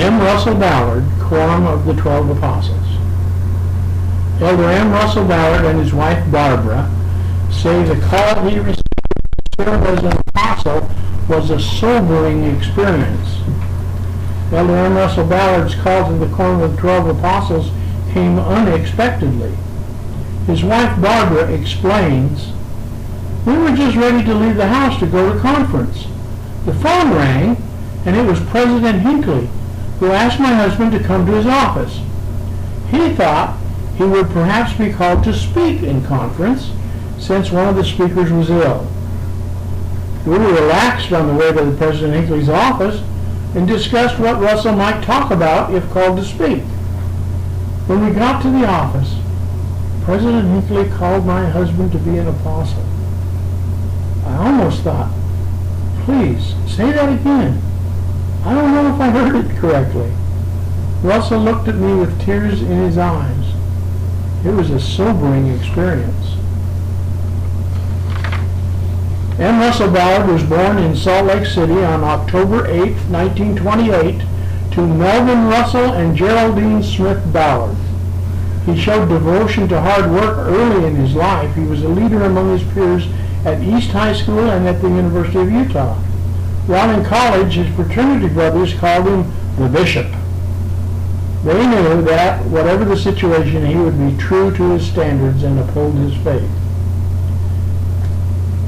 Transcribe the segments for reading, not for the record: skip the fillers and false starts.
M. Russell Ballard, Quorum of the 12 Apostles. Elder M. Russell Ballard and his wife Barbara say the call he received to serve as an apostle was a sobering experience. Elder M. Russell Ballard's call to the Quorum of the 12 Apostles came unexpectedly. His wife Barbara explains, "We were just ready to leave the house to go to conference. The phone rang, and it was President Hinckley, who asked my husband to come to his office. He thought he would perhaps be called to speak in conference, since one of the speakers was ill. We were relaxed on the way to the President Hinckley's office and discussed what Russell might talk about if called to speak. When we got to the office, President Hinckley called my husband to be an apostle. I almost thought, please, say that again. I don't know if I heard it correctly." Russell looked at me with tears in his eyes. It was a sobering experience. M. Russell Ballard was born in Salt Lake City on October 8, 1928, to Melvin Russell and Geraldine Smith Ballard. He showed devotion to hard work early in his life. He was a leader among his peers at East High School and at the University of Utah. While in college, his fraternity brothers called him the Bishop. They knew that, whatever the situation, he would be true to his standards and uphold his faith.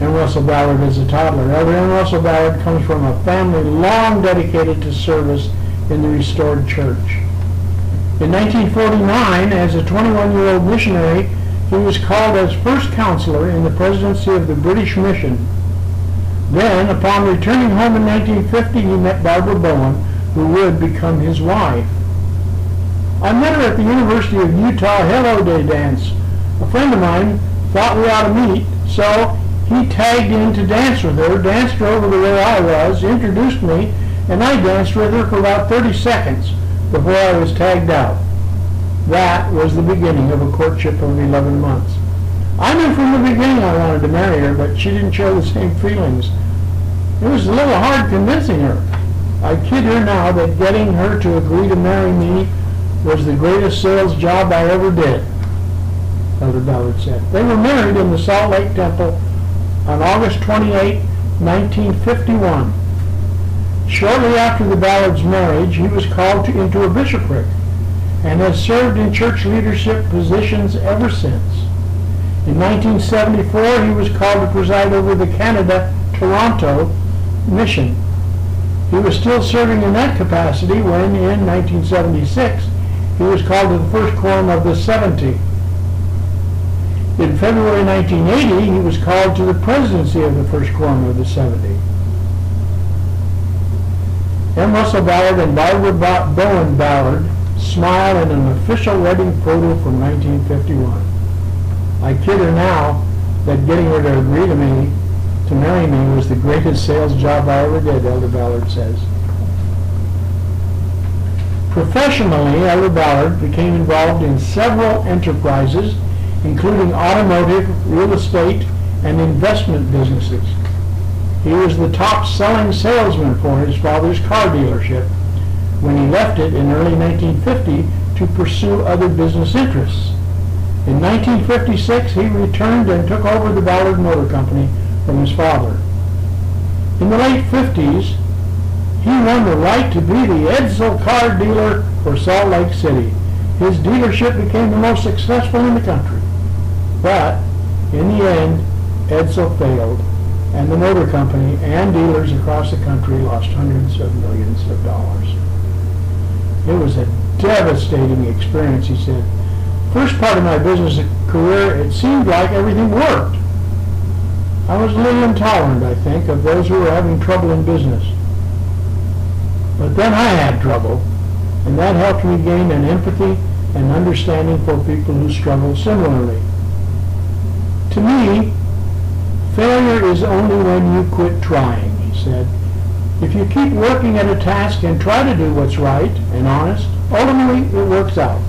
M. Russell Ballard is a toddler. Elder M. Russell Ballard comes from a family long dedicated to service in the restored church. In 1949, as a 21-year-old missionary, he was called as first counselor in the presidency of the British Mission. Then, upon returning home in 1950, he met Barbara Bowen, who would become his wife. "I met her at the University of Utah Hello Day dance. A friend of mine thought we ought to meet, so he tagged in to dance with her, danced her over to where I was, introduced me, and I danced with her for about 30 seconds before I was tagged out. That was the beginning of a courtship of 11 months. I knew from the beginning I wanted to marry her, but she didn't share the same feelings. It was a little hard convincing her. I kid her now that getting her to agree to marry me was the greatest sales job I ever did," Elder Ballard said. They were married in the Salt Lake Temple on August 28, 1951. Shortly after the Ballard's marriage, he was called into a bishopric and has served in church leadership positions ever since. In 1974, he was called to preside over the Canada-Toronto mission. He was still serving in that capacity when, in 1976, he was called to the first quorum of the 70. In February 1980, he was called to the presidency of the first quorum of the 70. M. Russell Ballard and Barbara Bowen Ballard smile in an official wedding photo from 1951. I kid her now that getting her to agree to marry me was the greatest sales job I ever did, Elder Ballard says. Professionally, Elder Ballard became involved in several enterprises, including automotive, real estate, and investment businesses. He was the top-selling salesman for his father's car dealership when he left it in early 1950 to pursue other business interests. In 1956, he returned and took over the Ballard Motor Company from his father. In the late 50s, he won the right to be the Edsel car dealer for Salt Lake City. His dealership became the most successful in the country. But, in the end, Edsel failed, and the motor company and dealers across the country lost hundreds of millions of dollars. It was a devastating experience, he said. First part of my business career, it seemed like everything worked. I was a little intolerant, I think, of those who were having trouble in business. But then I had trouble, and that helped me gain an empathy and understanding for people who struggle similarly. To me, failure is only when you quit trying, he said. If you keep working at a task and try to do what's right and honest, ultimately it works out.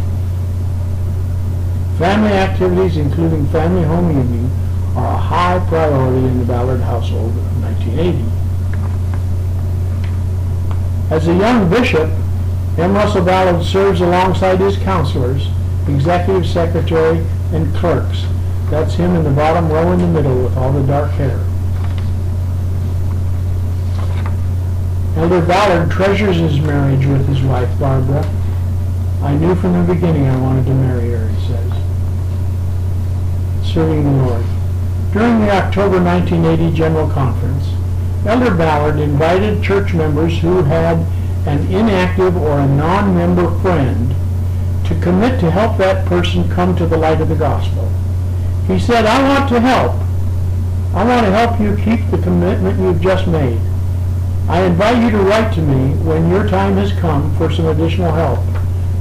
Family activities, including family home evening, are a high priority in the Ballard household in 1980. As a young bishop, M. Russell Ballard serves alongside his counselors, executive secretary, and clerks. That's him in the bottom row in the middle with all the dark hair. Elder Ballard treasures his marriage with his wife, Barbara. I knew from the beginning I wanted to marry her, he says. Serving the Lord. During the October 1980 General Conference, Elder Ballard invited church members who had an inactive or a non-member friend to commit to help that person come to the light of the gospel. He said, I want to help. I want to help you keep the commitment you've just made. I invite you to write to me when your time has come for some additional help.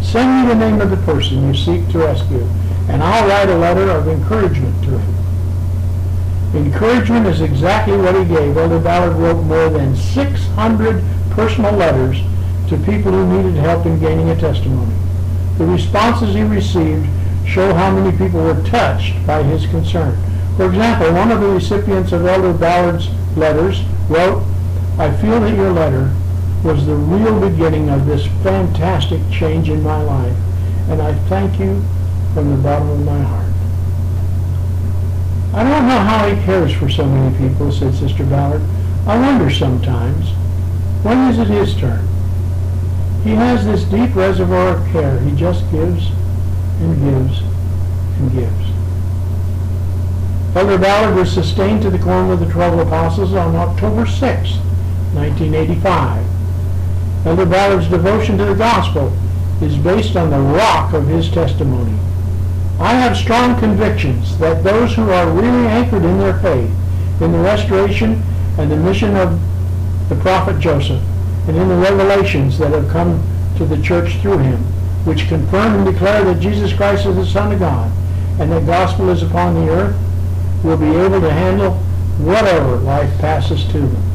Send me the name of the person you seek to rescue, and I'll write a letter of encouragement to him. Encouragement is exactly what he gave. Elder Ballard wrote more than 600 personal letters to people who needed help in gaining a testimony. The responses he received show how many people were touched by his concern. For example, one of the recipients of Elder Ballard's letters wrote, I feel that your letter was the real beginning of this fantastic change in my life, and I thank you from the bottom of my heart. I don't know how he cares for so many people, said Sister Ballard. I wonder sometimes, when is it his turn? He has this deep reservoir of care. He just gives and gives and gives. Elder Ballard was sustained to the quorum of the 12 apostles on October 6, 1985. Elder Ballard's devotion to the gospel is based on the rock of his testimony. I have strong convictions that those who are really anchored in their faith, in the restoration and the mission of the prophet Joseph, and in the revelations that have come to the church through him, which confirm and declare that Jesus Christ is the Son of God, and that gospel is upon the earth, will be able to handle whatever life passes to them.